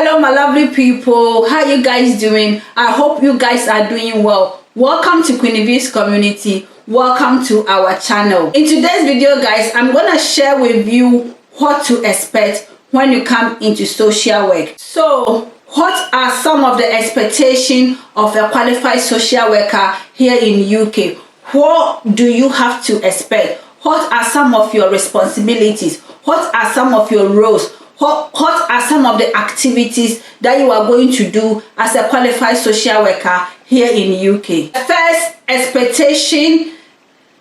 Hello my lovely people, how you guys doing? I hope you guys are doing well. Welcome to Queen V's community. Welcome to our channel. In today's video guys, I'm gonna share with you what to expect when you come into social work. So what are some of the expectations of a qualified social worker here in UK? What do you have to expect? What are some of your responsibilities? What are some of your roles? What are some of the activities that you are going to do as a qualified social worker here in UK? The first expectation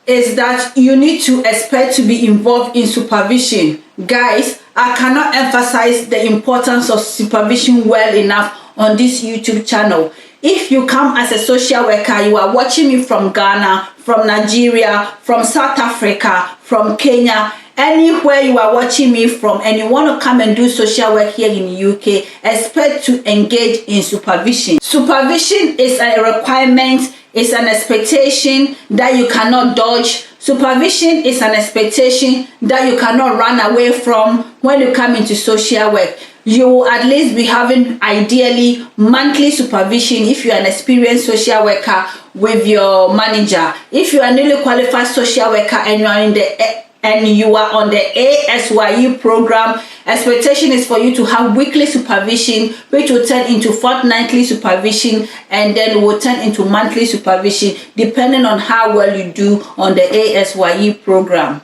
is that you need to expect to be involved in supervision. Guys, I cannot emphasize the importance of supervision well enough on this YouTube channel. If you come as a social worker, you are watching me from Ghana, from Nigeria, from South Africa, from Kenya, anywhere you are watching me from, and you want to come and do social work here in the UK, expect to engage in supervision. Supervision is a requirement, it's an expectation that you cannot dodge. Supervision is an expectation that you cannot run away from when you come into social work. You will at least be having ideally monthly supervision if you are an experienced social worker with your manager. If you are a newly qualified social worker and you are on the ASYE program, expectation is for you to have weekly supervision, which will turn into fortnightly supervision, and then will turn into monthly supervision, depending on how well you do on the ASYE program.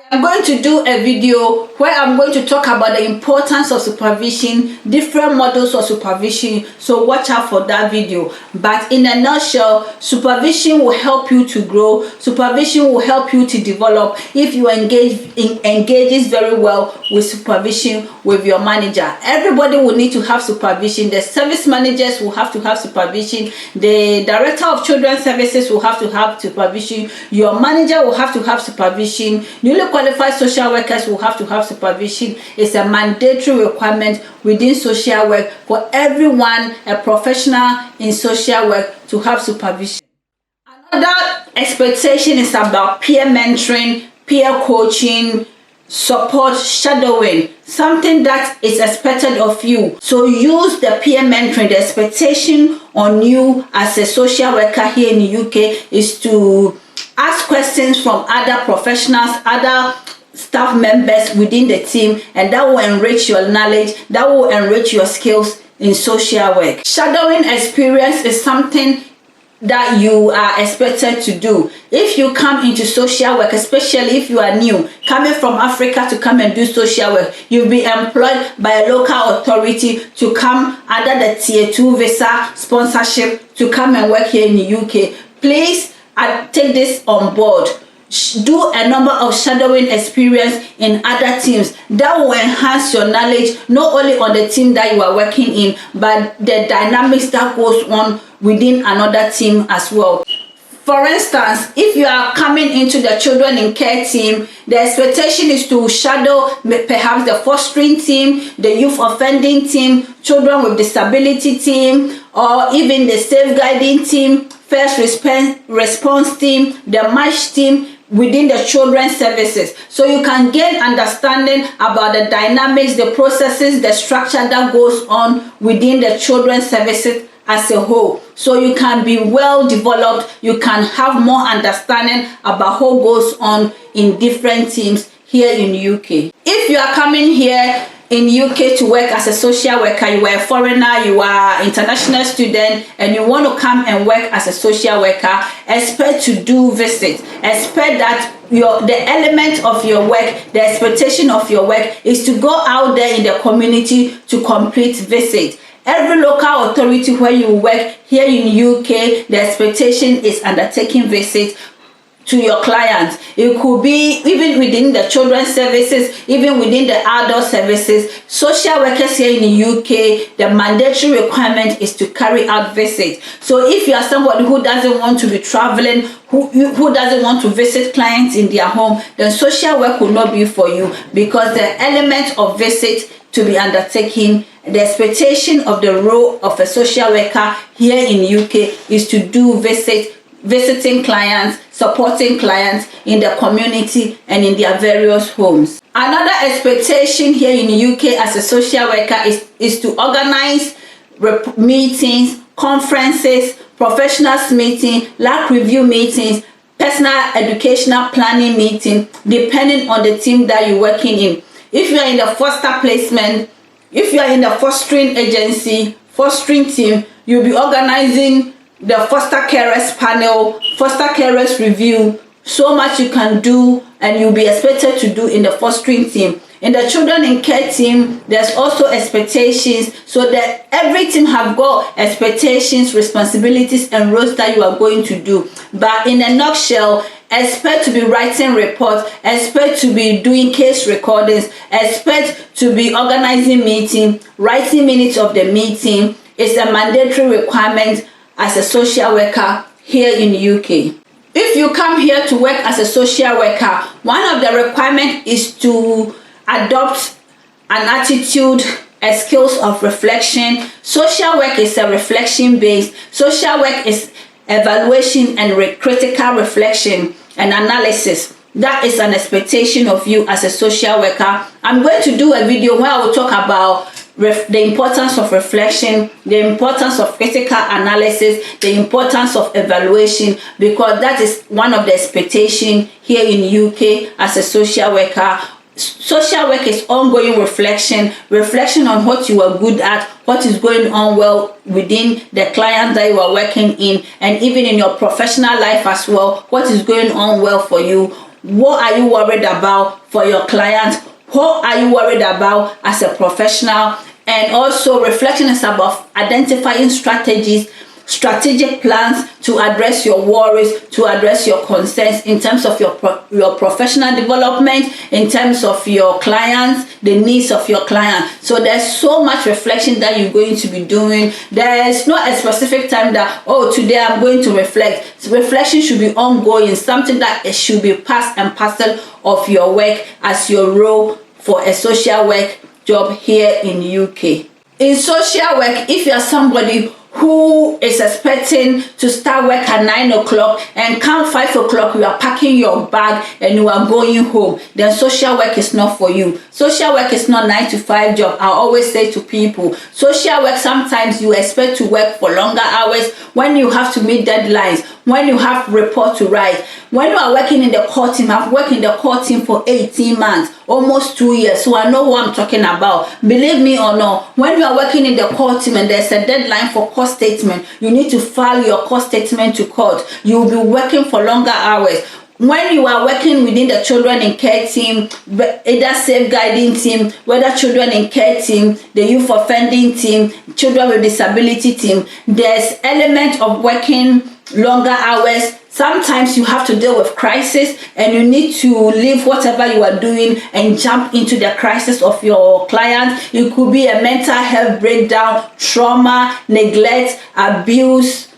I'm going to do a video where I'm going to talk about the importance of supervision, different models of supervision, so watch out for that video. But in a nutshell, supervision will help you to grow. Supervision will help you to develop if you engages very well with supervision with your manager. Everybody will need to have supervision. The service managers will have to have supervision. The director of children's services will have to have supervision. Your manager will have to have supervision. Newly qualified social workers will have to have supervision. It's a mandatory requirement within social work for everyone, a professional in social work, to have supervision. Another expectation is about peer mentoring, peer coaching, support, shadowing, something that is expected of you. So use the peer mentoring. The expectation on you as a social worker here in the UK is to ask questions from other professionals, other staff members within the team, and that will enrich your knowledge, that will enrich your skills in social work. Shadowing experience is something that you are expected to do. If you come into social work, especially if you are new, coming from Africa to come and do social work, you'll be employed by a local authority to come under the tier 2 visa sponsorship to come and work here in the UK. Please take this on board. Do a number of shadowing experience in other teams. That will enhance your knowledge not only on the team that you are working in, but the dynamics that goes on within another team as well. For instance, if you are coming into the children in care team, the expectation is to shadow perhaps the fostering team, the youth offending team, children with disability team, or even the safeguarding team, first response team, the MASH team within the children's services. So you can gain understanding about the dynamics, the processes, the structure that goes on within the children's services as a whole. So you can be well developed, you can have more understanding about what goes on in different teams here in the UK. If you are coming here in UK to work as a social worker, you are a foreigner, you are an international student, and you want to come and work as a social worker, expect to do visits. Expect that the element of your work, the expectation of your work is to go out there in the community to complete visits. Every local authority where you work here in UK, the expectation is undertaking visits to your clients. It could be even within the children's services, even within the adult services. Social workers here in the UK, the mandatory requirement is to carry out visits. So if you are somebody who doesn't want to be traveling, who doesn't want to visit clients in their home, then social work will not be for you, because the element of visit to be undertaken, the expectation of the role of a social worker here in the UK is to do visits visiting clients, supporting clients in the community and in their various homes. Another expectation here in the UK as a social worker is to organize meetings, conferences, professionals meeting, LAC review meetings, personal educational planning meeting, depending on the team that you're working in. If you are in the foster placement, if you are in the fostering agency, fostering team, you'll be organizing the foster carers panel, foster carers review. So much you can do and you'll be expected to do in the fostering team. In the children in care team, there's also expectations, so that every team have got expectations, responsibilities and roles that you are going to do. But in a nutshell, expect to be writing reports, expect to be doing case recordings, expect to be organizing meeting, writing minutes of the meeting. It's a mandatory requirement as a social worker here in the UK. If you come here to work as a social worker, one of the requirements is to adopt an attitude, a skills of reflection. Social work is a reflection based. Social work is evaluation and critical reflection and analysis. That is an expectation of you as a social worker. I'm going to do a video where I will talk about the importance of reflection, the importance of critical analysis, the importance of evaluation, because that is one of the expectations here in the UK as a social worker. Social work is ongoing reflection on what you are good at, what is going on well within the client that you are working in, and even in your professional life as well. What is going on well for you? What are you worried about for your client? What are you worried about as a professional? And also reflection is about identifying strategic plans to address your worries, to address your concerns in terms of your professional development, in terms of your clients, the needs of your client. So there's so much reflection that you're going to be doing. There's not a specific time that, oh, today I'm going to reflect. So reflection should be ongoing, something that it should be part and parcel of your work as your role for a social work job here in UK. In social work, if you're somebody who is expecting to start work at 9 o'clock and come 5 o'clock, you are packing your bag and you are going home, then social work is not for you. Social work is not 9 to 5 job. I always say to people, social work, sometimes you expect to work for longer hours when you have to meet deadlines, when you have report to write. When you are working in the court team, I've worked in the court team for 18 months, almost 2 years, so I know what I'm talking about. Believe me or not, when you are working in the court team and there's a deadline for court statement, you need to file your court statement to court. You will be working for longer hours. When you are working within the children in care team, either safeguarding team, whether children in care team, the youth offending team, children with disability team, there's element of working longer hours. Sometimes you have to deal with crisis and you need to leave whatever you are doing and jump into the crisis of your client. It could be a mental health breakdown, trauma, neglect, abuse.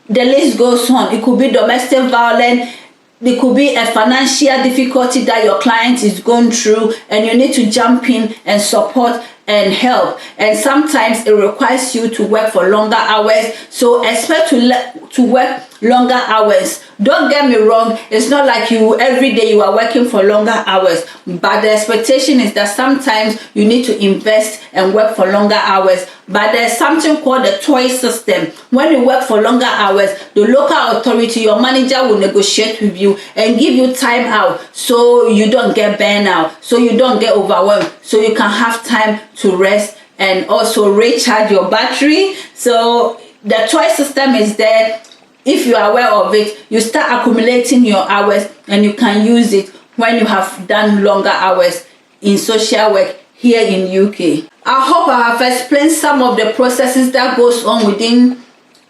The list goes on. It could be domestic violence. It could be a financial difficulty that your client is going through and you need to jump in and support and help. And sometimes it requires you to work for longer hours. So expect to work longer hours. Don't get me wrong, it's not like you every day you are working for longer hours, but the expectation is that sometimes you need to invest and work for longer hours. But there's something called the choice system. When you work for longer hours, the local authority, your manager will negotiate with you and give you time out so you don't get burned out, so you don't get overwhelmed, so you can have time to rest and also recharge your battery. So the choice system is there. If you are aware of it, you start accumulating your hours and you can use it when you have done longer hours in social work here in UK. I hope I have explained some of the processes that goes on within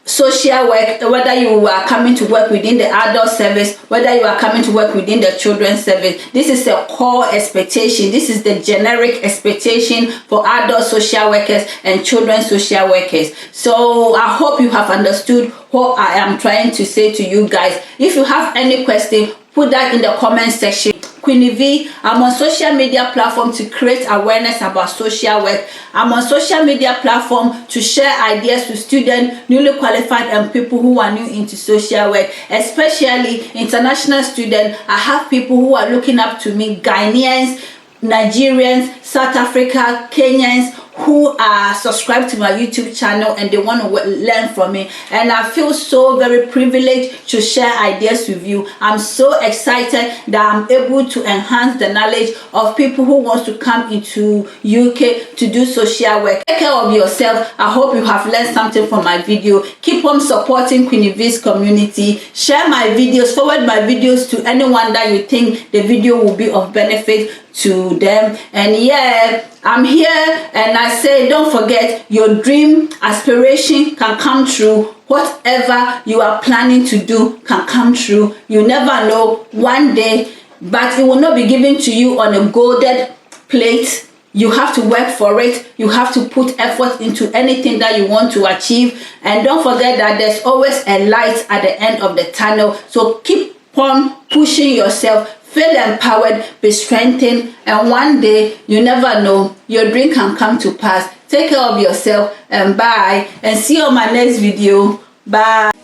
social work, whether you are coming to work within the adult service, whether you are coming to work within the children's service. This is a core expectation. This is the generic expectation for adult social workers and children's social workers. So I hope you have understood what I am trying to say to you guys. If you have any question, put that in the comment section. Queenie V, I'm on social media platform to create awareness about social work. I'm on social media platform to share ideas to students, newly qualified, and people who are new into social work, especially international students. I have people who are looking up to me, Ghanaians, Nigerians, South Africa, Kenyans, who are subscribed to my YouTube channel and they want to learn from me, and I feel so very privileged to share ideas with you. I'm so excited that I'm able to enhance the knowledge of people who want to come into UK to do social work. Take care of yourself. I hope you have learned something from my video. Keep on supporting Queenie V's community. Share my videos, forward my videos to anyone that you think the video will be of benefit to them. And yeah, I'm here and I say, don't forget, your dream aspiration can come true. Whatever you are planning to do can come true. You never know, one day, but it will not be given to you on a golden plate. You have to work for it. You have to put effort into anything that you want to achieve. And don't forget that there's always a light at the end of the tunnel. So keep on pushing yourself. Feel empowered, be strengthened, and one day, you never know, your dream can come to pass. Take care of yourself, and bye. And see you on my next video. Bye.